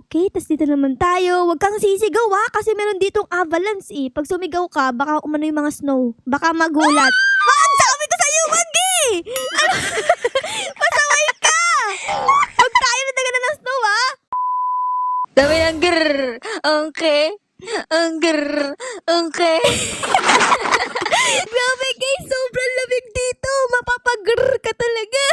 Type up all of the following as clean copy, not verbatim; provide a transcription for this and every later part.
Okay, tas dito naman tayo. Huwag kang sisigaw kasi meron ditong avalanche eh. Pag sumigaw ka, baka umano yung mga snow. Baka magulat. Wag! Sabi ko sa'yo, wag eh! Ano? Pasaway ka! Huwag tayo na ng snow Sabi ng grrr. Okay. Ang grrr. Okay. Grabe guys, sobrang lamig dito. Mapapag-grrr ka talaga.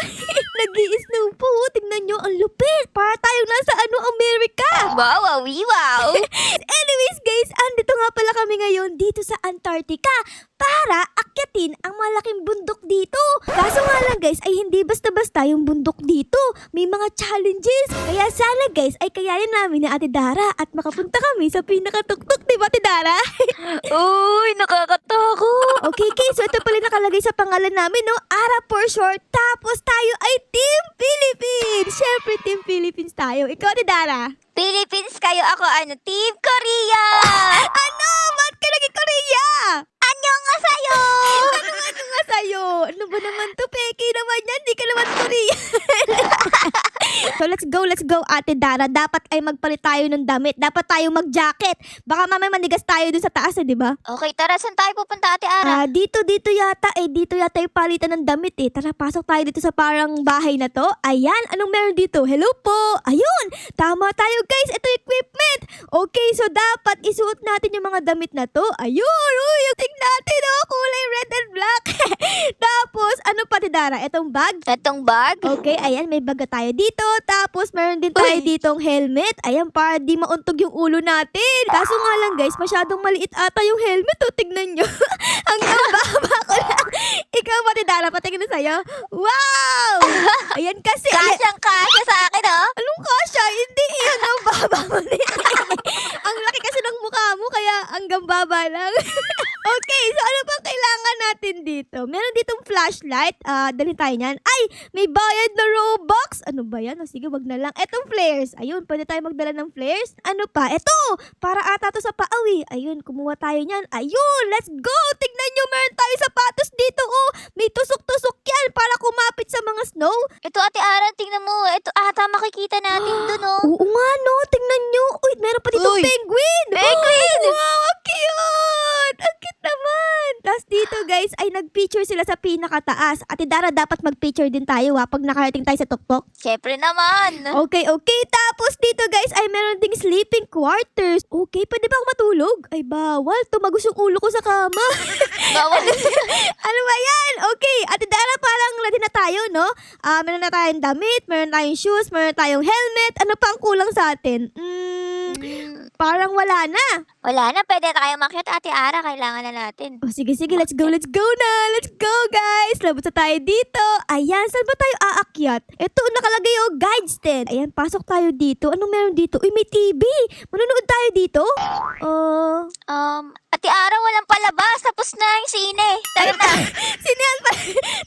Nag-i-snow po. Tingnan nyo, ang lupit. Para tayong nasa America. Wow, wow, wow. Anyways guys, andito nga pala kami ngayon dito sa Antarctica para akyatin ang malaking bundok dito. Kaso nga lang guys, ay hindi basta-basta yung bundok dito. May mga challenges. Kaya sana guys, ay kayanin namin ni Ate Dara at makapunta kami sa pinakatuktok, di ba Ate Dara? Uy, nakakatakot. Okay guys, so ito pala nakalagay sa pangalan namin, no? Ara for short. Tapos tayo ay Team Philippines. Syempre Team Philippines tayo. Ikaw Ate Dara. Philippines kayo, ako Team Korea. Ano? Ba't ka naging Korea? Annyeong sa'yo. Ano nga sa'yo? Ano ba naman to? Peki naman yan. Di ka naman Korean. So let's go Ate Dara. Dapat ay magpalit tayo ng damit. Dapat tayo mag-jacket. Baka mamaya manigas tayo dun sa taas dun, di ba? Okay, tara, saan tayo pupunta, Ate Ara? Dito yata. Dito yata yung palitan ng damit eh. Tara, pasok tayo dito sa parang bahay na to. Ayan, anong meron dito? Hello po. Ayun, tama tayo guys. Ito yung equipment. Okay, so dapat isuot natin yung mga damit na to. Ayun, uy, yung tingnan natin oh. Kulay red and black. Tapos, ano pa Ate Dara? Itong bag. Itong bag? Okay, ayan, may baga tayo dito. Tapos, meron din tayo Uy! ditong helmet. Ayan, para di mauntog yung ulo natin. Kaso nga lang guys, masyadong maliit ata yung helmet. O, tignan nyo. Hanggang baba ko lang. Ikaw ba, Dara, patingin na sa'yo? Wow! Ayan kasi. Kasyang-kasya sa akin, oh. Anong kasya? Hindi, hanggang baba mo din. Ang laki kasi ng mukha mo, kaya hanggang baba lang. Okay, so ano pang kailangan natin dito? Meron ditong flashlight. Dali tayo niyan. Ay, may bayad na Robux. Ano ba yan? O, sige, wag na lang. Etong flares. Ayun, pwede tayo magdala ng flares. Ano pa? Eto, para ata to sa paawi. Ayun, kumuha tayo niyan. Ayun, let's go. Tignan nyo, meron tayo sapatos dito. Oh, may tusok-tusok yan para kumapit sa mga snow. Ito, Ate Ara, tingnan mo. Ito ata makikita natin dun, oh. Oo nga, no. Tingnan nyo. Uy, meron pa dito Uy, penguin. penguin! Wow, ang cute. Ang cute naman. Tapos dito, guys, ay nag-picture sila sa pinakataas. Ate Dara, dapat mag-picture din tayo, pag nakarating tayo sa tuktok. Siyempre naman. Okay. Tapos dito, guys, ay meron ding sleeping quarters. Okay, pwede ba ako matulog? Ay, bawal. Tumagos yung ulo ko sa kama. Bawal. Ano ba yan? Okay, Ate Dara, parang ready na tayo, no? Meron na tayong damit, meron tayong shoes, meron tayong helmet. Ano pa ang kulang sa atin? Parang wala na. Wala na, pwede tayo makiat, Ate Ara. Kailangan na natin. Oh, sige, let's go na. Let's go, guys. Labot na tayo dito. Ayan, saan ba tayo aakyat? Ito, nakalagay guides din. Ayan, pasok tayo dito. Anong meron dito? Uy, may TV. Manonood tayo dito? Ate Ara, walang palabas. Tapos na yung sine. Tara na. Sinehan pa.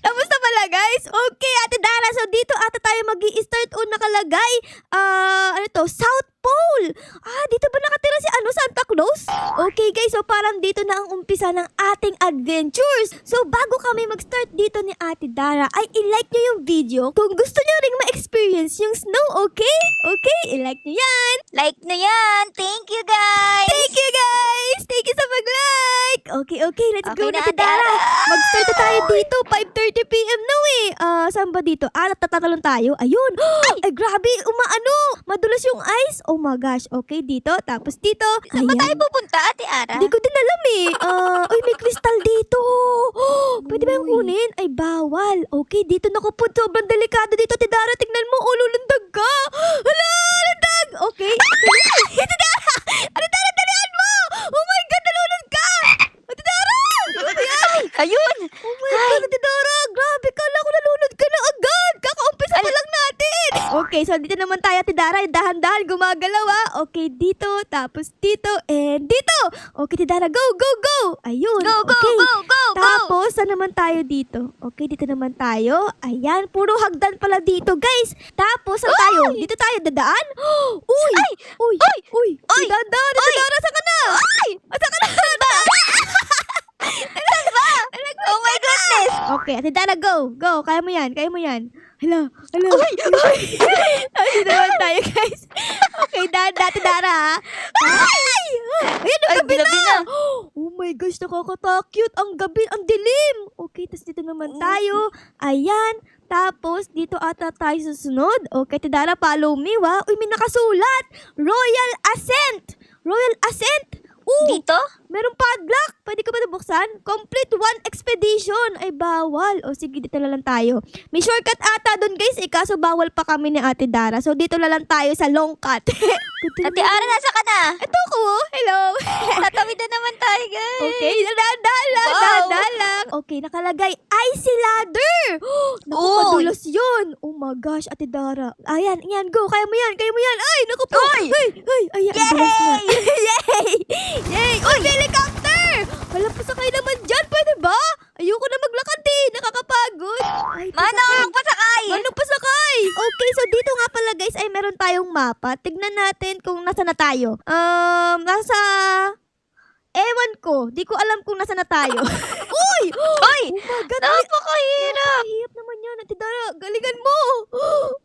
Tapos na pala, guys. Okay, Ate Dara. So, dito ata tayo mag-i-start o nakalagay. Ano to? South Pole. Dito ba nakatira si Santa Claus? Okay, guys. So, parang dito na ang umpisa ng ating adventures. So, bago kami mag-start dito ni Ate Dara, ay i-like nyo yung video kung gusto nyo ring ma-experience yung snow, okay? Okay, i-like nyo yan. Like na yan. Thank you, guys. Thank you, guys. Thank you sa mag-like. Okay. Let's go Okay na, na, Ate Ate Dara. Dara. Mag-start na tayo dito. 5:30 p.m. na eh. Saan ba dito? Natatalon tayo. Ayun. Ay, grabe. Madulas yung ice. Oh my gosh. Okay, dito. Tapos dito. Saan ba tayo pupunta, Ate Ara? Hindi ko din alam eh. Uy, may crystal dito. Pwede ba yung Uy. kunin? Ay, bawal. Okay, dito naku po. Sobrang delikado dito, Ate Dara. Tingnan mo. Lulundag ka. Hala, lundag. Okay. Ate Dara. Ate Dara, talian mo. Oh my God, nalulun ka. Ate Dara. Ano yan? Ayun. Oh my God, Ate Dara. Grabe, kala ko nalunod ka na agad. Kakaumpisa pa lang natin. Okay, so dito naman tayo, Ate Dara. Dahan-dahan, gumagalaw Okay, dito. Tapos dito. And dito. Okay, Ate Dara. Go. Ayun. Go. Okay. Go. Tapos, saan naman tayo dito? Okay, dito naman tayo. Ayan, puro hagdan pala dito, guys. Tapos, saan tayo? Dito tayo dadaan? Uy! Uy! Dadaan! Dara, saan ka na? Saan ka na? Saan ba? Oh my goodness. Okay, Ate Dara, go. Kaya mo yan. Hala. Ay, dito naman tayo, guys. Okay, Okay, Ate Dara, ha? Ay! Ayan, ang Ay, gabi gabi na! na. Oh my gosh, nakakatakot. Ang gabi, ang dilim. Okay, tas dito naman tayo. Ayan. Tapos, dito ata tayo susunod. Okay, Ate Dara, follow me, wa? Uy, may nakasulat. Royal Ascent. Royal Ascent. Dito? Meron padlock. Pwede ka ba nabuksan? Complete one expedition. Ay, bawal. O, sige, dito na lang tayo. May shortcut ata doon, guys. Kaso bawal pa kami ni Ate Dara. So, dito na lang tayo sa long cut. Ate Ara, nasa ka na? Ito ko. Hello. Tatawid na naman tayo, guys. Okay, dalang. Wow. Okay, nakalagay, icy ladder. Naku, Uy. madulas yun. Oh my gosh, Ate Dara. Ayan, go. Kaya mo yan. Ay, naku po. Uy. Ayan, ang dulas na. Yay! Uy, helicopter! Wala pa sakay naman dyan. Pwede ba? Ayoko na maglakad eh. Nakakapagod. Ay, Manong, pasakay! Anong pasakay? Okay, so dito nga pala guys ay meron tayong mapa. Tignan natin kung nasa na tayo. Nasa... Ewan ko. Di ko alam kung nasa na tayo. Uy! Uy! Oh my God. Napakahirap! Hirap naman yan, Ate Dara. Galingan mo.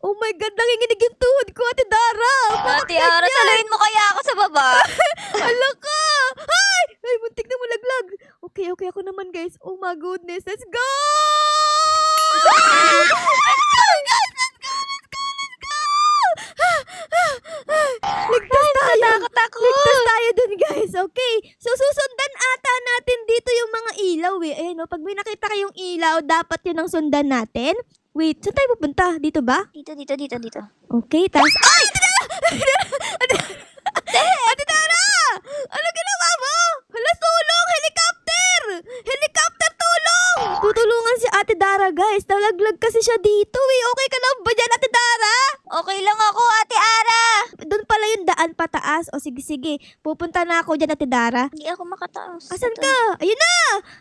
Oh my God, nanginginig yung tuhod ko, Ate Dara. Bakit Ate Ara, ganyan? saluhin mo kaya ako sa baba. Hala ka! Ay, muntik na malaglag. Okay, ako naman guys. Oh my goodness, let's go! Ligtas tayo! Nakakatakot! Ligtas tayo dun guys, okay? So susundan ata natin dito yung mga ilaw eh. Ayun o, pag may nakita kayong ilaw, dapat yun ang sundan natin. Wait, saan tayo pupunta? Dito ba? Dito. Okay, tapos... Ay! Ate Dara! Ano ginawa mo? Hala, tulong! Helicopter! Helicopter, tulong! Tutulungan si Ate Dara, guys. Nalaglag kasi siya dito eh. Okay ka lang ba dyan, Ate Dara? Okay lang ako, Ate Ara. Doon pala yung daan pataas. O sige. Pupunta na ako dyan, Ate Dara. Hindi ako makataas. Asan Ito. ka? Ayun na!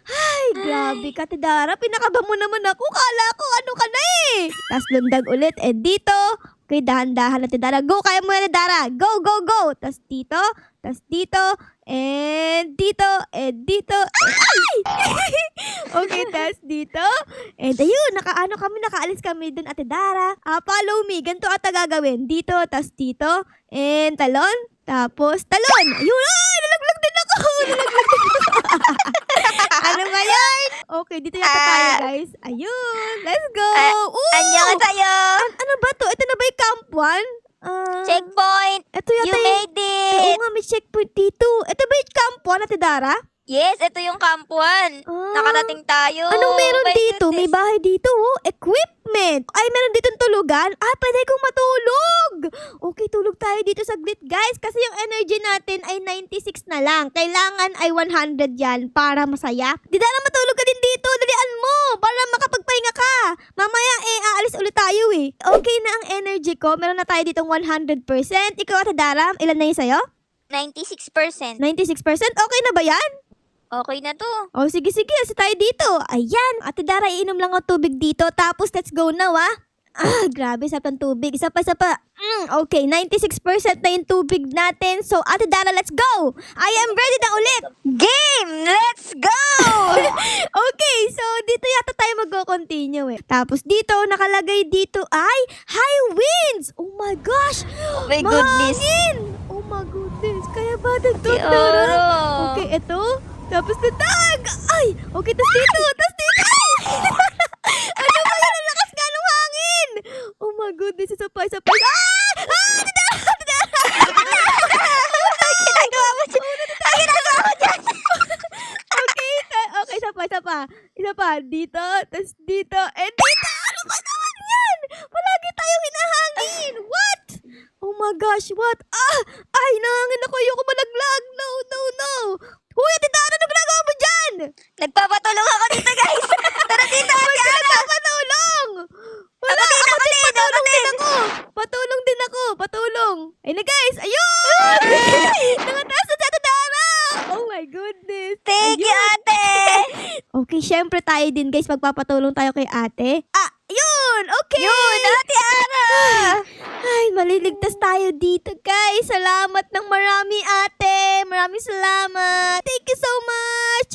Ay, grabe ka, Ate Dara. Pinakaba mo naman ako. Kala ko ano ka na eh. Tapos lundag ulit. Dito. Okay, dahan-dahan, Ate Dara. Go, kaya mo yan, Ate Dara. Go. Tapos dito. And dito. Ay! Okay, tapos dito. And ayun, nakaalis kami dun, Ate Dara. Follow me. Ganito ata gagawin. Dito, tapos dito. And talon. Tapos talon. Ayun, ay! Nalaglag din ako. Ano ba yan? Okay, dito yata tayo, guys. Ayun, let's go. Annyeong sa'yo. Ano ba to? Ito na ba yung Camp 1? Checkpoint. Ito yata You made Oo it. nga, may checkpoint dito. Ito ba yung Camp 1, Ate Dara? Yes, ito yung kampuan. Nakarating tayo. Anong meron My dito? May goodness. bahay dito, oh. Equipment. Ay, meron ditong tulugan. Pwede kong matulog. Okay, tulog tayo dito saglit, guys. Kasi yung energy natin ay 96 na lang. Kailangan ay 100 yan para masaya. Di na matulog ka din dito. Dalian mo. Para makapagpahinga ka. Mamaya, aalis ulit tayo, eh. Okay na ang energy ko. Meron na tayo ditong 100%. Ikaw, Ate Dara, ilan na yun sa'yo? 96%. 96%? Okay na ba yan? Okay na to. Oh, sige. Kasi tayo dito. Ayan. Ate Dara, iinom lang ang tubig dito. Tapos, let's go now, ah. Grabe, sarap ng tubig. Isa pa. Okay, 96% na yung tubig natin. So, Ate Dara, let's go! I am ready na ulit! Game! Let's go! Okay, so dito yata tayo mag-continue eh. Tapos dito, nakalagay dito ay high winds! Oh my gosh! Oh my goodness. Mahangin! Oh my goodness! Kaya ba dito, Ate Dara? Oro. Okay, ito. Tapos natag! Ay! Okay, tapos dito! Ay! Ano ba yan? Ang lakas nga ng hangin! Oh my goodness! Isa pa! Ate Dara! Ang ginagawa mo dyan? Ang ginagawa mo dyan? Okay, isa pa. Dito, tapos dito, and dito. Ano ba naman yan? Palagi tayong hinahangin. What? Oh my gosh, what? Ay, nahangin ako. Ayoko malaglag. No. Huy, Ate Dara, ano ginagawa mo dyan? Nagpapatulong ako dito, guys. Tara dito, Ate Ara. Patulong! Wala, Ako din, patulong din ako. Patulong. Ayun na guys, ayun! Nakataas na si Ate Dara! Oh my goodness. Thank you, Ayun. Ate. Okay, syempre tayo din guys, magpapatulong tayo kay ate. Yun! Okay! Yun, Ate Ara. Ay, maliligtas tayo dito guys. Salamat ng marami ate. Maraming salamat. Thank you so much.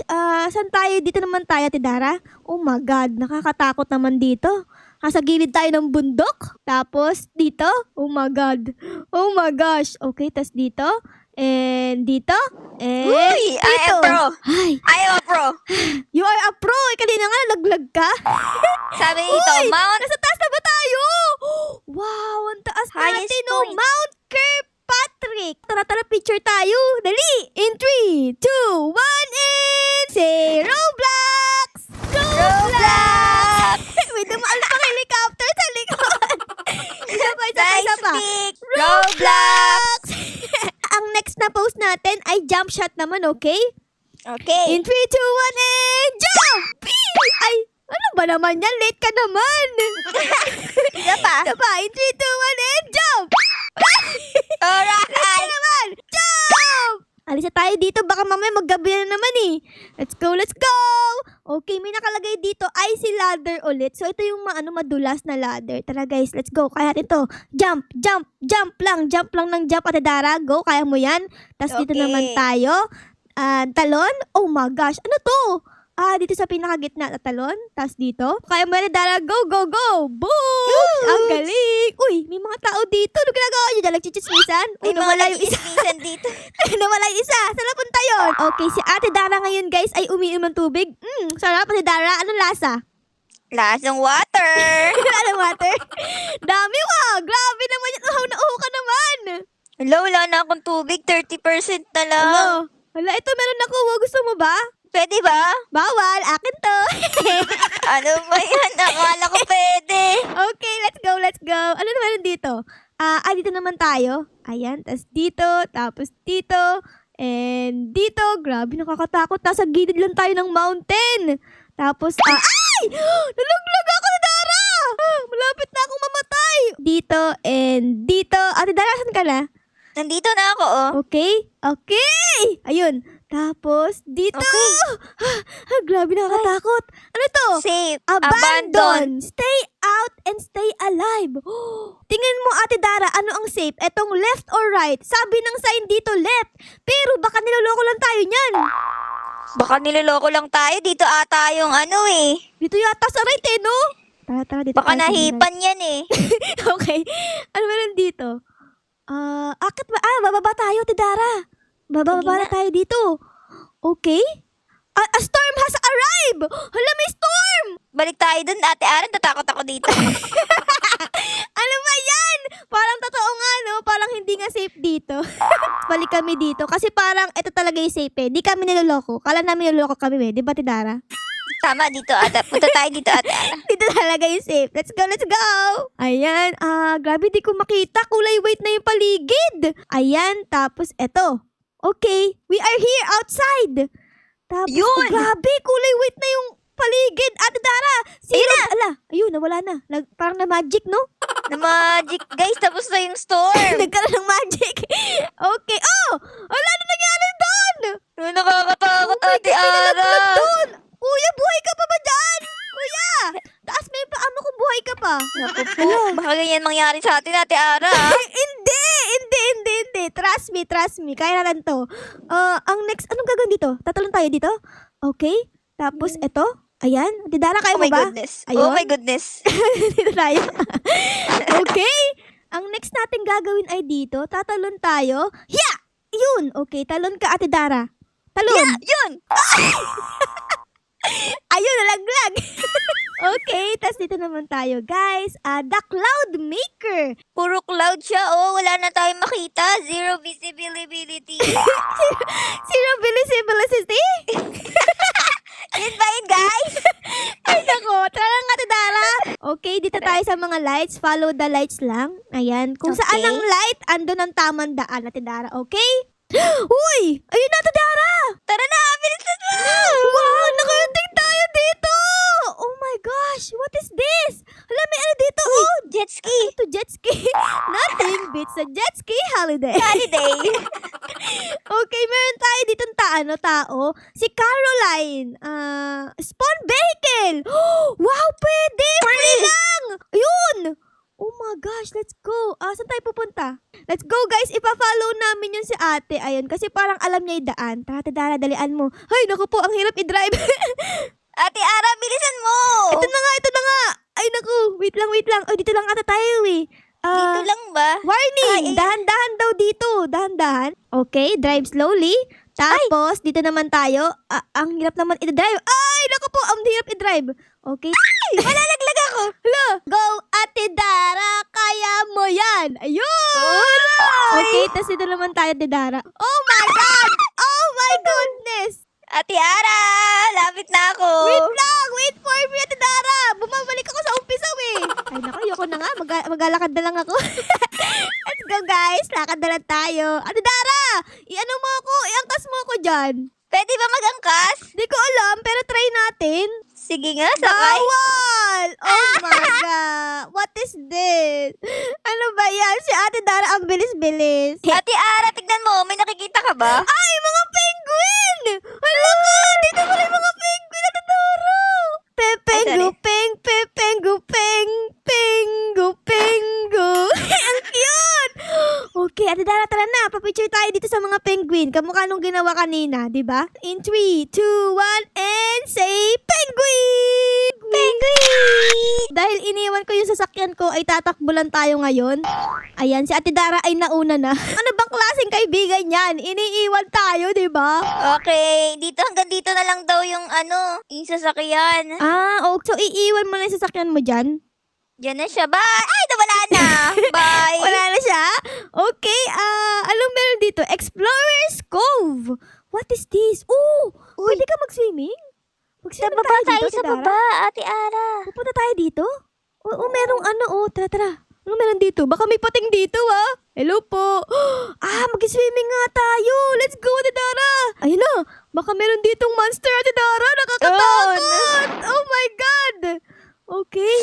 Saan tayo? Dito naman tayo, Ate Dara. Oh my God, nakakatakot naman dito. Nasa gilid tayo ng bundok. Tapos, dito. Oh my God. Oh my gosh. Okay, tas dito. And dito. And Uy, I dito. am pro. Ay, I am a pro. you are a pro. Kanina nga, nalaglag ka. Sabi dito, Uy, Mount nasa taas na ba tayo? Wow, ang taas Highest natin, no? point. Mount Kirkpatrick. Tara, picture tayo. Dali. In 3, 2, 1, and say Roblox! Roblox! May dumaan pang helicopter sa likod. isa pa. Joystick! Roblox! Ang next na post natin ay jump shot naman, okay? Okay. In 3, 2, 1, and jump! Ay, ano ba naman yan? Late ka naman. Isa pa. Isa pa. In 3, 2, 1, and jump! Alright. Late ka naman! Jump! Alisa tayo dito. Baka mamaya maggabi na naman eh. Let's go, let's go! Okay, may nakalagay dito icy ladder ulit. So, ito yung madulas na ladder. Tara guys, let's go. Kaya ito. Jump, jump, jump lang. Jump lang ng jump, Ate Dara. Go, kaya mo yan. Tapos dito Okay. naman tayo. Talon? Oh my gosh. Ano to? Dito sa pinakagitna na talon. Tapos dito. Kaya mo yan, Ate Dara. Go, go, go! Boom! Ang galing! Uy, may mga tao dito. Ano ginagawa nyo dyan? Nagchichismisan? May mga nawala yung isa. nag-iispisan dito. Nawala yung isa. Saan napunta yun? Okay, si Ate Dara ngayon guys ay umiinom ng tubig. Sarap, Ate Dara. Anong lasa? Lasang water. Wala ng water. Dami grabe naman yan. Uhaw na uhaw ka naman. Hello, wala na akong tubig. 30% na lang. Hala, ito meron ako. Gusto mo ba? Pwede ba? Bawal. Akin to. Ano ba yan? Akala ko pwede. Okay, let's go. Ano naman dito? Dito naman tayo. Ayan, tapos dito, and dito. Grabe, nakakatakot. Nasa gilid lang tayo ng mountain. Tapos, ay! Nalaglag ako, Ate Dara! Malapit na akong mamatay. Dito, and dito. Ate Dara, saan ka na? Nandito na ako, oh. Okay! Ayun. Tapos, dito. Okay. Grabe, nakakatakot. Ano to? Safe. Abandon. Stay out and stay alive. Tingin mo, Ate Dara, ano ang safe? Etong left or right? Sabi ng sign dito left. Pero baka niloloko lang tayo niyan. Baka niloloko lang tayo. Dito ata yung ano eh. Dito yata sa right eh, no? Tara, dito Baka tayo sa nahipan yan eh. right. Okay. Ano meron dito? Akit ba? Bababa tayo, Ate Dara. Bababa Sige na. na tayo dito. Okay. A storm has arrived! Hala, may storm! Balik tayo dun. Ate Aaron, natakot ako dito. Ano ba yan? Parang totoo nga, no? Parang hindi nga safe dito. Balik kami dito. Kasi parang ito talaga yung safe eh. Di kami niloloko. Kala namin niloloko kami eh. Di ba, Tidara? Tama, dito ate. Punta tayo dito, Ate Aaron. Dito talaga yung safe. Let's go, let's go! Ayan. Grabe, di ko makita. Kulay white na yung paligid. Ayan. Tapos, eto. Okay. We are here outside. Tapos, Yun! grabe. Kulay white na yung paligid. Ate Dara. Ayun, nawala na. Parang na magic, no? Na magic, guys. Tapos na yung storm. Nagkaroon ng magic. Okay. Oh! Wala na nangyari doon! Ay, nakakatakot, my Ate God, may nalaglag Aaron. doon! Kuya, buhay ka pa ba dyan? Kuya! Taas mo yung paa mo kung buhay ka pa. Naku po. Baka ganyan mangyari sa atin, Ate Aaron. Hindi! Trust me. Kaya natin to. Ang next, anong gagawin dito? Tatalon tayo dito? Okay. Tapos, eto. Ayan. Didara, kaya Oh mo my ba? goodness. Ayun. Oh my goodness. Dito tayo. Okay. Ang next natin gagawin ay dito. Tatalon tayo. Yeah! Yun. Okay. Talon ka, Ate Dara. Talon. Yeah, yun. Ayun, nalaglag. Okay, tas dito naman tayo, guys. The Cloud Maker. Puro cloud siya, oh. Wala na tayong makita. Zero visibility. Zero visibility? Yun ba yun, guys? Ay, nako. Tara nga, Ate Dara. Okay, dito tayo sa mga lights. Follow the lights lang. Ayan. Kung Okay. saan ang light, andun ang tamang daan, Ate Dara. Okay? Uy! Ayun na, Ate Dara! Tara na, bilis na. Wow! Nakarating tayo dito! Oh my gosh! What is this? Hala, may ano dito? Oh! Jet ski. To jet ski. Nothing beats a jet ski holiday. Holiday. Okay, meron tayo ditong tao. Si Caroline. Spawn vehicle. Wow, pwede. Free lang. Ayun. Oh my gosh, let's go. Saan tayo pupunta? Let's go, guys. Ipa-follow namin yun si ate. Ayun, kasi parang alam niya yung daan. Tara, Dara, dalian mo. Ay, naku po, ang hirap i-drive. Ate Ara, bilisan mo. Ito na nga. Ay, naku. Wait lang. Oh, dito lang ata tayo eh. Dito lang ba? Warning! Ay, ay. Dahan-dahan daw dito. Dahan-dahan. Okay, drive slowly. Tapos, dito naman tayo. Ang hirap naman i-drive. Ay, naku po. Ang hirap i-drive. Okay. Malalaglag ako. Hala. Go, Ate Dara. Kaya mo yan. Ayun. Okay, tapos dito naman tayo, Ate Dara. Oh my God! Oh my goodness! Ate Ara, lapit na ako. Wait lang! Wait for me, Ate Dara! Bumabalik ako sa umpisa eh. Ay naku, ayoko na nga. Maglalakad na lang ako. Let's go guys. Lakad na lang tayo. Ate Dara! I-ano mo ako? I-angkas mo ako dyan. Pwede ba mag-angkas? Di ko alam, pero try natin. Sige nga, sakay. Bawal! Oh my God! What is this? Ano ba yan? Si Ate Dara ang bilis-bilis. Ate Ara, tignan mo, may nakikita ka ba? Ay, mga penguin! Hala ka! Dito mo yung mga penguin, Ate Dara! Pepengu, peng, pepengu, peng, pengu, pengu. Ang cute! Okay, Ate Dara, tara na. Papicture tayo dito sa mga penguin. Kamukha nung ginawa kanina, di ba? In 3, 2, 1, and say penguin! Penguin! Dahil iniwan ko yung sasakyan ko, ay tatakbo lang tayo ngayon. Ayan, si Ate Dara ay nauna na. Ano bang klaseng kaibigan yan? Iniiwan tayo, di ba? Okay, hanggang dito na lang daw yung yung sasakyan. So iiwan mo na yung sasakyan mo dyan? Diyan na siya. Bye! Ay, nawala na. Bye! Wala na siya? Okay, anong meron dito? Explorer's Cove. What is this? Oh, Uy. pwede ka mag-swimming? Sa Mag-swimming baba tayo, dito, sa Ate Dara? baba, Ate Ara. Pupunta tayo dito? Oo, merong tara. Ano meron dito? Baka may pating dito, ah. Hello po. Mag-swimming nga tayo. Let's go, Ate Dara. Ayun na. Baka meron ditong monster, Ate Dara. Nakakatakot. Oh my God. Okay.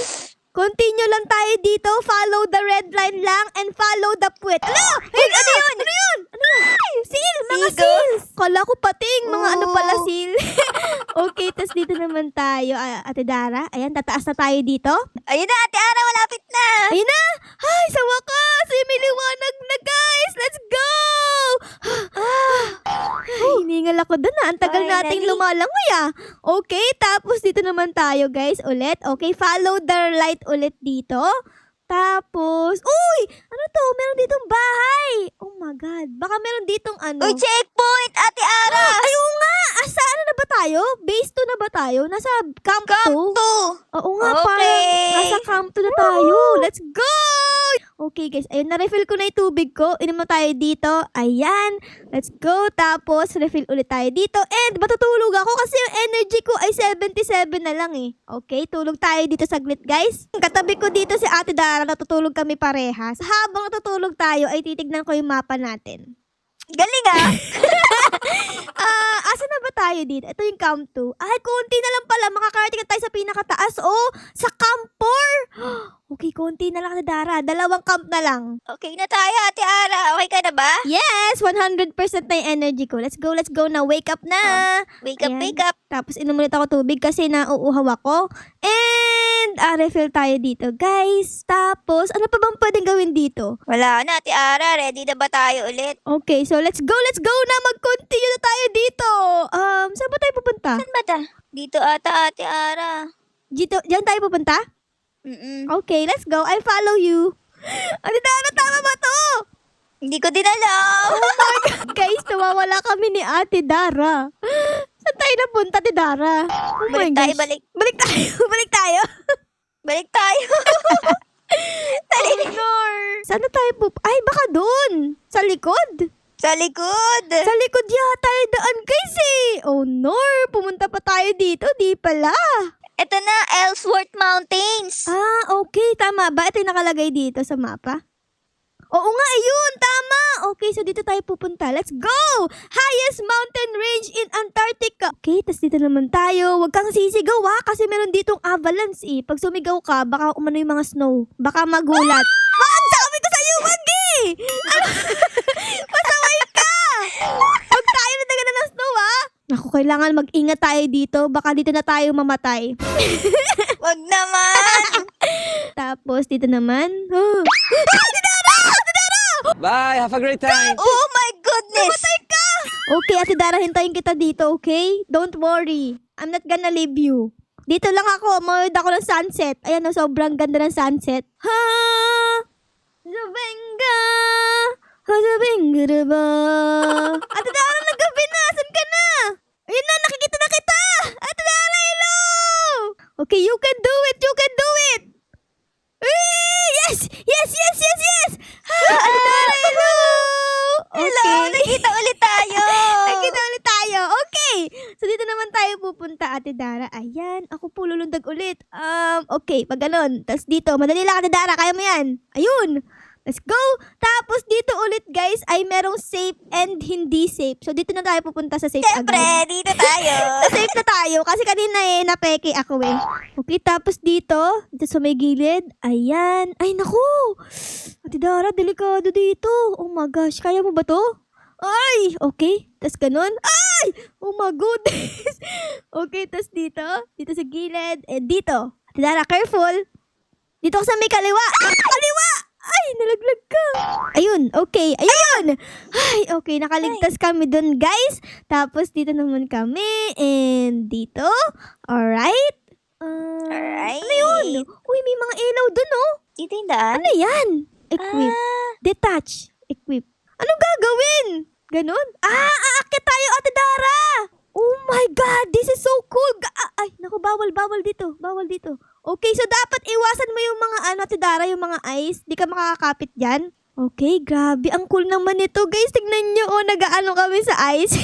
Continue lang tayo dito. Follow the red line lang and follow the puwet. Ano? Hey, ano yun? Ano yun? Seal! Mga Sigo? seals! Kala ko pating. Mga ano pala Oo. seal. Okay, tas dito naman tayo, Ate Dara. Ayan, tataas na tayo dito. Ayun na, Ate Ara, malapit na. Ayun na! Ay, sa wakas! Ay, may liwanag na, guys! Let's go! Ay, hiningal ako doon na. Ang tagal nating Finally. lumalangoy Okay, tapos dito naman tayo, guys, ulit. Okay, follow the light ulit dito. Tapos, uy! Ano to? Meron ditong bahay! Oh my God. Baka meron ditong Uy, checkpoint, Ate Ara. Ay, oo nga! Asa, ano na ba tayo? Base 2 na ba tayo? Nasa camp 2? Camp 2. Oo nga, Okay. parang nasa camp 2 na tayo. Let's go! Okay guys, ayun, na-refill ko na yung tubig ko. Inom na tayo dito. Ayan. Let's go. Tapos, refill ulit tayo dito. And, matutulog ako kasi yung energy ko ay 77 na lang eh. Okay, tulog tayo dito saglit guys. Katabi ko dito si Ate Dara, natutulog kami parehas. Habang natutulog tayo, ay titignan ko yung mapa natin. Galing ah. Asa na ba tayo dito? Ito yung camp 2. Ay, konti na lang pala. Makakarating na tayo sa pinakataas. Oh, sa camp 4. Okay, konti na lang, Dara. 2 camp na lang. Okay na tayo, Ate Ara. Okay ka na ba? Yes, 100% na yung energy ko. Let's go na. Wake up na. Wake up, Ayan. wake up. Tapos inom ulit ako tubig kasi nauuhaw ako. And, refill tayo dito, guys. Tapos, ano pa bang pwedeng gawin dito? Wala na, Ate Ara. Ready na ba tayo ulit? Okay, so let's go na. Mag-continue na tayo dito. Saan ba tayo pupunta? Saan ba ta? Dito ata, Ate Ara. Dito, diyan tayo pupunta? Okay, let's go. I follow you. Ate Dara, tama ba to? Hindi ko din alam. Guys, nawawala kami ni Ate Dara. Saan tayo napunta, Ate Dara? Oh my Balik tayo, gosh. balik. Balik tayo. Balik tayo. Balik tayo. Saan na tayo Ay, baka doon. Sa likod. Sa likod. Sa likod yata yung daan, guys eh. Oh no, pumunta pa tayo dito. Di pala. Ito na, Ellsworth Mountains. Okay. Tama ba? Ito yung nakalagay dito sa mapa. Oo nga, ayun. Tama. Okay, so dito tayo pupunta. Let's go! Highest mountain range in Antarctica. Okay, tas dito naman tayo. Huwag kang sisigaw kasi meron ditong avalanche eh. Pag sumigaw ka, baka umano yung mga snow. Baka magulat. Wag! Sabi ko sa'yo, wag eh! Pasaway ka! Huwag tayo na ng snow Naku, kailangan mag-ingat tayo dito. Baka dito na tayo mamatay. Wag naman. Tapos dito naman. Bye, have a great time. Oh my goodness. Okay, Ate Dara, hintayin kita dito, okay? Don't worry. I'm not gonna leave you. Dito lang ako. Manood ako ng sunset. Ayan, sobrang ganda ng sunset. Ha! Zabenga! Zabenga ba? Ate Dara, nagabi na! Saan ka na? Ayun na, nakikita na kita! Ate Dara, hello! Okay, you can do it! You can do it! Yes! Yes! Yes! Yes! Yes! Ate Dara, hello! Hello, nakita ulit tayo. Nakita ulit tayo. Okay. So, dito naman tayo pupunta, Ate Dara. Ayan. Ako po lulundag ulit. Okay. Pag ganun. Tapos dito. Madali lang, Ate Dara. Kaya mo yan. Ayun. Let's go. Tapos dito ulit, guys, ay merong safe and hindi safe. So, dito na tayo pupunta sa safe Siyempre, agad. dito tayo. Sa safe na tayo. Kasi kanina napeke ako eh. Okay, tapos dito sa may gilid. Ayan. Ay, naku. Ate Dara, delikado dito. Oh my gosh. Kaya mo ba to? Ay, okay. Tapos ganun. Ay! Oh my goodness. Okay, tapos dito. Dito sa gilid. And dito. Ate Dara, careful. Dito ka sa may kaliwa. Kaliwa! Ay, nalaglag ka. Ayun, okay. Ayun! Ay, okay. Nakaligtas kami dun, guys. Tapos dito naman kami. And dito. Alright. Alright. Ano yun? Uy, may mga ilaw dun, oh. Dito yung daan. Ano yan? Equip. Detach. Equip. Anong gagawin? Ganon? Aakyat tayo, Ate Dara! Oh my God! This is so cool! Ay, naku, bawal dito. Bawal dito. Okay, so dapat iwasan mo yung mga Ate Dara, yung mga ice. Di ka makakapit dyan. Okay, grabe. Ang cool naman ito, guys. Tignan nyo, oh, nag-aano kami sa ice.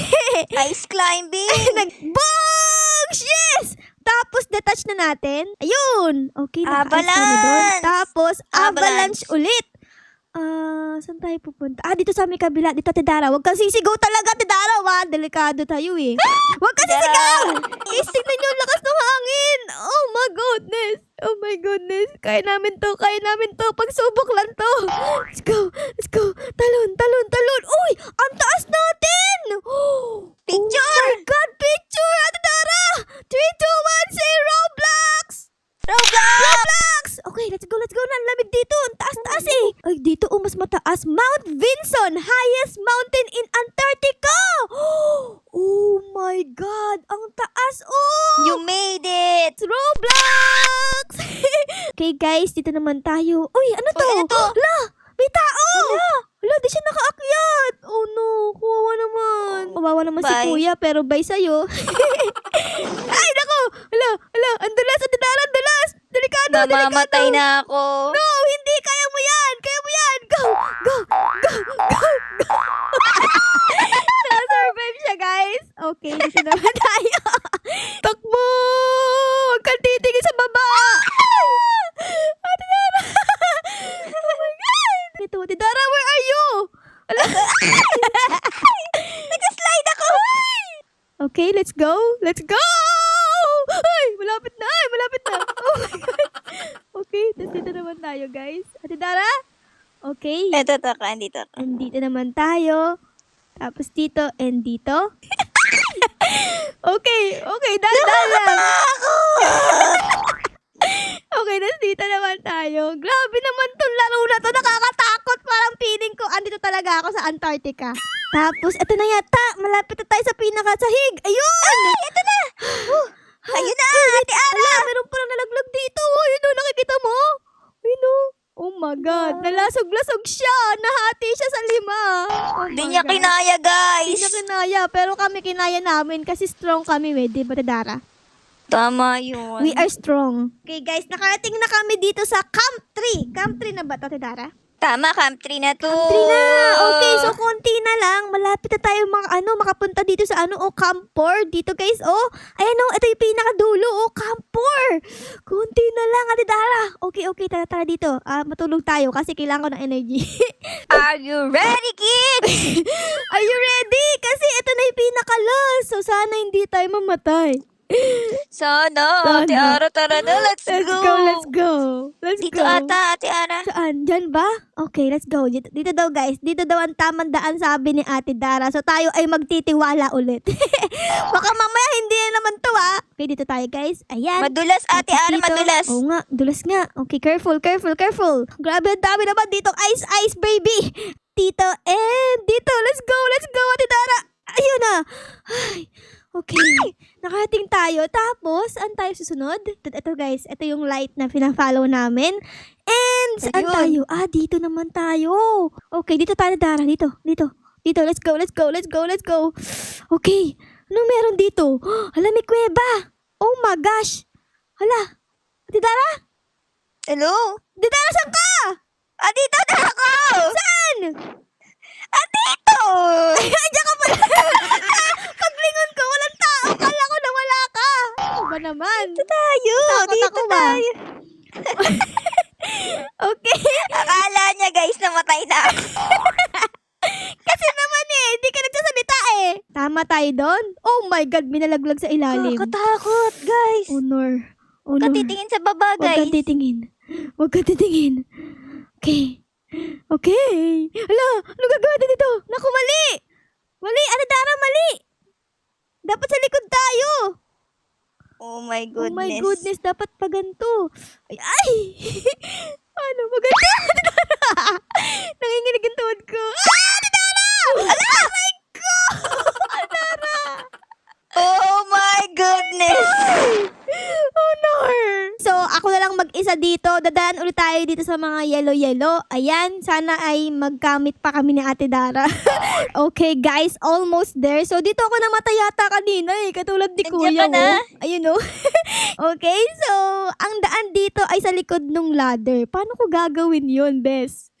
Ice climbing. Bongs! Yes! Tapos, detach na natin. Ayun! Okay, naka-ice kami doon. Avalanche! Tapos, avalanche Avalanche. ulit. Saan tayo pupunta? Dito sa may kabila. Dito, Ate Dara. Huwag kang sisigaw talaga, Ate Dara. Delikado tayo eh. Huwag kang sisigaw! Guys, tignan nyo, ang lakas ng hangin. Oh my goodness. Oh my goodness. Kaya namin to. Pagsubok lang to. Let's go. Talon. Uy! Ang taas natin! Picture! Oh my God, picture! Ate Dara! 3, 2, 1, say Roblox! Roblox! Okay, let's go na. Ang lamig dito. Ang taas eh. Ay, dito mas mataas. Mount Vinson, highest mountain in Antarctica. Oh my God. Ang taas, oh. You made it! It's Roblox. Okay, guys, dito naman tayo. Uy, ano to? Uy, ano to? Hala, may tao. Hala, di siya nakaakyat. Oh no, kawawa naman. Kawawa naman si Bye. Kuya, pero bye sa'yo. Ay, nako. Hala, ang dulas, Ate Dara, ang dulas. Delikado. Mamamatay na ako. No, hindi. Kaya mo yan. Go. Na-survive siya, guys. Okay, dito naman tayo. Takbo! Huwag kang titingin sa baba. Ate Dara. Oh my God. Ito, Ate Dara, where are you? Nag-slide ako. Okay, let's go. Ay, malapit na. Oh my God. Okay, tapos dito naman tayo, guys. Ate Dara? Okay. Ito, andito ako. And dito naman tayo. Tapos dito and dito. Okay, dahan lang. Okay, tapos dito naman tayo. Grabe naman tong laro na to. Nakakatakot. Parang feeling ko, andito talaga ako sa Antarctica. Tapos, ito na yata. Malapit na tayo sa pinakasahig. Ayun! Ito na! Ayun na, Ate Ara! Ala, meron parang nalaglag dito. Ayun o, nakikita mo? Ayun o. Oh my God. Nalasog-lasog siya. Nahati siya sa 5. Hindi niya kinaya, guys. Hindi niya kinaya. Pero kami kinaya namin kasi strong kami, di ba, Ate Dara? Tama yun. We are strong. Okay, guys. Nakarating na kami dito sa Camp 3. Camp 3 na ba, Ate Dara? Tama, Camp 3 na to. Camp 3 na. Okay, so konti na lang. Malapit na tayo makapunta dito sa Camp 4. Dito, guys, Ayan, ito yung pinakadulo, Camp 4. Konti na lang, Ate Dara. Okay, tara dito. Matulog tayo kasi kailangan ko ng energy. Are you ready, kids? Are you ready? Kasi ito na yung pinaka-last. So, sana hindi tayo mamatay. Sana, Ate Sana. Ara, tara na. Let's go. Dito ata, Ate Ara. Saan? Diyan ba? Okay, let's go. Dito daw, guys. Dito daw ang tamang daan, sabi ni Ate Dara. So, tayo ay magtitiwala ulit. Baka mamaya hindi na naman to, Okay, dito tayo, guys. Ayan. Madulas, Ate Tapos Ara, dito. madulas. Oo nga, dulas nga. Okay, careful. Grabe, ang dami naman dito. Ice, baby. Dito and dito. Let's go, Ate Dara. Ayun na. Ay, okay. Nakarating tayo. tayo. Tapos, saan tayo susunod? Ito guys, ito yung light na pina-follow namin. And, saan Ayun. tayo? Dito naman tayo. Okay, dito tayo, Dara. Dito. Let's go. Okay, anong meron dito? Hala, may kuweba. Oh my gosh. Hala, Ate Dara? Hello? Ate Dara, saan ka? Dito na ako! Saan? Dito! Diyan ka pala. Paglingon ko, walang tao. Kala ko nawala ka. Ano ba naman? Tayo! Takot Dito ako ba? tayo. Okay. Akala niya guys, namatay na ako. Kasi naman hindi ka nagsasalita Tama tayo doon? Oh my God, may nalaglag sa ilalim. Nakakatakot, guys. Honor. Huwag ka titingin sa baba, Huwag kang guys. titingin. Okay. Hala, ano gagawin natin dito? Naku, mali. Ate Dara, mali. Dapat sa likod tayo. Oh my Oh goodness. my goodness, dapat pa ganito. Ay! Ano ba ganito? Nanginginig ang tuhod ko. Ate Dara! Aray ko! Ate Dara! Oh my goodness. Honor! So, ako na lang mag-isa dito. Dadaan ulit tayo dito sa mga yellow. Ayan, sana ay magkamit pa kami ni Ate Dara. Okay, guys, almost there. So, dito ako namatay yata kanina katulad ni Nandiyan Kuya. ka na? Ayun Okay, so, ang daan dito ay sa likod ng ladder. Paano ko gagawin yun, Bes?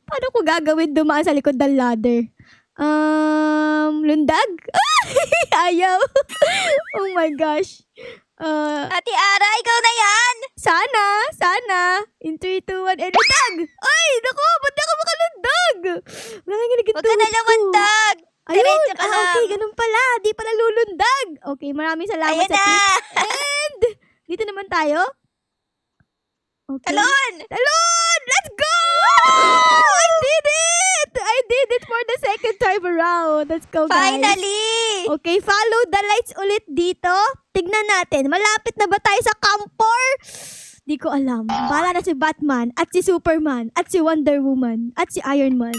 Paano ko gagawin dumaan sa likod ng ladder? Lundag? Ayaw. Oh my gosh. Ate Ara, ikaw na yan. Sana. In 3, 2, 1, and lundag! Ay, naku, ba't di ako makalundag? Nanginginig ang Huwag ka na tuhod ko. lumandag. Ayun, Diretso ka lang. okay, ganun pala. Di pala lulundag. Okay, maraming salamat Ayan sa na. tips. And, dito naman tayo. Okay. Talon. Let's go! I did it for the second time around. Let's go, guys. Finally. Okay, follow the lights ulit dito. Tignan natin. Malapit na ba tayo sa Campor? Di ko alam. Bala na si Batman at si Superman at si Wonder Woman at si Iron Man.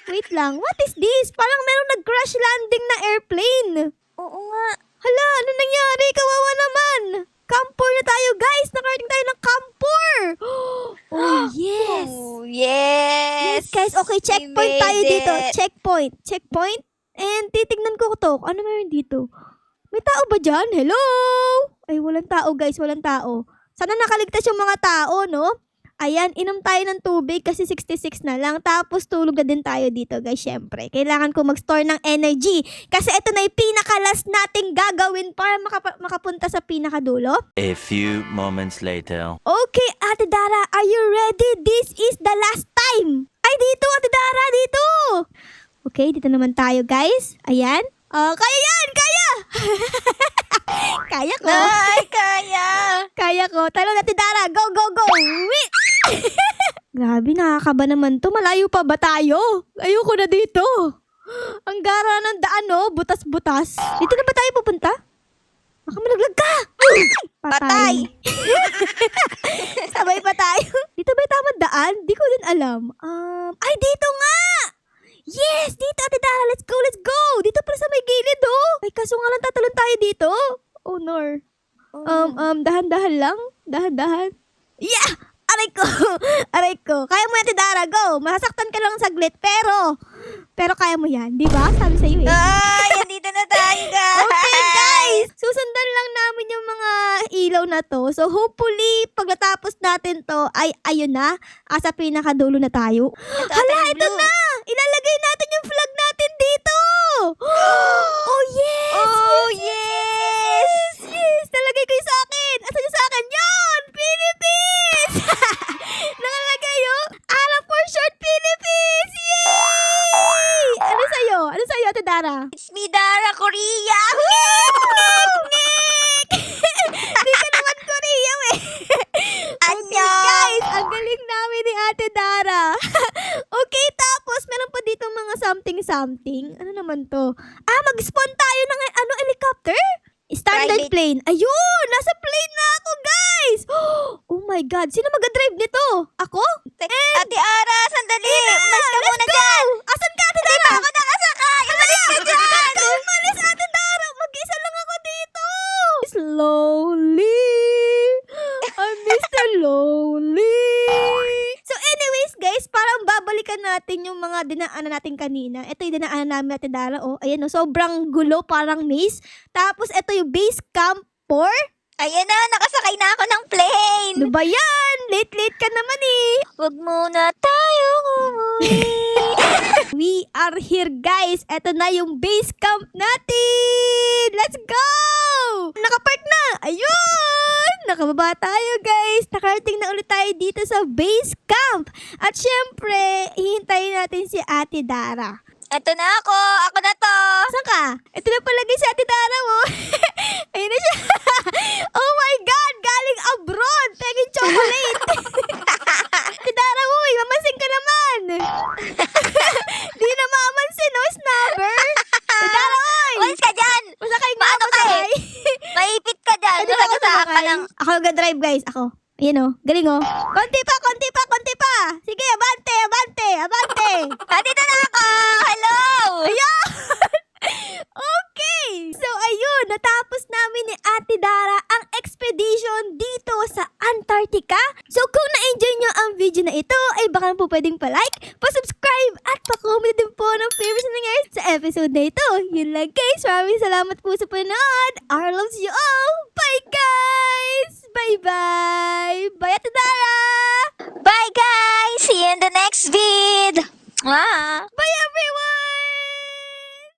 Wait lang. What is this? Parang meron nag-crash landing na airplane. Oo nga. Hala, ano nangyari? Kawawa naman. Campor na tayo, guys. Nakarating tayo ng Campor. Oh, yes. Oh, yes. Yes, guys. Okay, checkpoint We tayo made dito. it. Checkpoint. And titignan ko to. Ano meron dito? May tao ba dyan? Hello? Ay, walang tao, guys. Walang tao. Sana nakaligtas yung mga tao, no? Ayan, inom tayo ng tubig kasi 66 na lang. Tapos tulog na din tayo dito, guys, syempre. Kailangan ko mag-store ng energy. Kasi ito na yung pinaka-last nating gagawin para makapunta sa pinakadulo. A few moments later. Okay, Ate Dara, are you ready? This is the last time. Ay, dito, Ate Dara, dito. Okay, dito naman tayo, guys. Ayan. Kaya yan! Kaya! Kaya ko. Ay, kaya. Kaya ko. Talon, Ate Dara. Go! Wait! Grabe, nakakaba naman to. Malayo pa ba tayo? Ayoko na dito. Ang gara ng daan, no? Butas-butas. Dito na ba tayo pupunta? Baka malaglag ka! Patay. Sabay pa tayo. Dito ba yung tamang daan? Di ko din alam. Ay, dito nga! Yes! Dito, Ate Dara. Let's go! Dito pala sa may gilid, oh. Ay, kaso nga lang tatalon tayo dito. Oh, nor. Dahan-dahan lang. Dahan-dahan. Yeah! Aray ko. Kaya mo yan, Ate Dara. Go! Masasaktan ka lang saglit, pero kaya mo yan. Di ba? Sabi sa'yo eh. Ay, andito na tayo, guys. Okay, guys! Susundan lang namin yung mga ilaw na to. So, hopefully, pag natapos natin to, ay ayun na. Sa pinakadulo na tayo. Hala, ito na! Ilalagay natin yung flag natin dito! Oh, yes! Oh, yes! Nalagay ko yung sa akin! Asan yung sa akin? Yan! Philippines! Nakalagay yung Ara for short Philippines! Yay! Ano sa'yo, Ate Dara? It's me, Dara, Korea. Di ka naman Korea, Annyeong. Guys, ang galing namin ni Ate Dara. Okay, tapos meron pa dito mga something. Ano naman to? Mag-spawn tayo ng helicopter? Standard Private. plane. Ayun! Nasa plane na ako, guys! Oh my God. Sino mag-drive nito? Ako? Ate Ara, sandali. Mas ka muna Let's go! dyan. Asan ka, Ate Dara? Ako nakasakay. Umalis ka dyan. Umalis, Ate Dara! Mag-isa lang ako dito! dinaanan natin kanina. Ito yung dinaanan namin natin, Dara. Oh, ayan, oh, sobrang gulo, parang maze. Tapos, ito yung base camp 4. Ayan na, nakasakay na ako ng plane. Ano ba yan? Late ka naman eh. Huwag muna tayong umuwi. We are here, guys. Ito na yung base camp natin. Let's go! Nakapark na. Ayun! Nakababa tayo, guys. Nakarating na ulit tayo dito sa base camp. At syempre, hihintayin natin si Ate Dara. Eto na ako. Ako na to. Saan ka? Ito na palagi si Ate Dara mo. Ayun na siya. Oh my God! Galing abroad! Peging chocolate! Ate Dara mo, mamansin ka naman! Di na mamansin, no? Snapper! Ate Dara, oy! Umalis ka dyan. Masakay nga, Paano ka masakay! Maipit ka dyan. Ano ba ako Sa ka sumakay? lang. Ako nag-drive, guys. Ako. Ayan o. Galing o. Konti pa, konti pa, konti pa! Sige, abante, abante, abante! Andito na ako. Hello. Ayun! Okay! So, ayun, natapos namin ni Ate Dara ang expedition dito sa Antarctica. So, kung na-enjoy nyo ang video na ito, ay baka po pwedeng pa-like, pa-subscribe, at pa-comment din po ng favorites na nangyari sa episode na ito. Yun lang, guys. Maraming salamat po sa panonood. Our loves you all. Bye, guys! Bye-bye! Bye, Ate Dara! Bye guys. See you in the next video.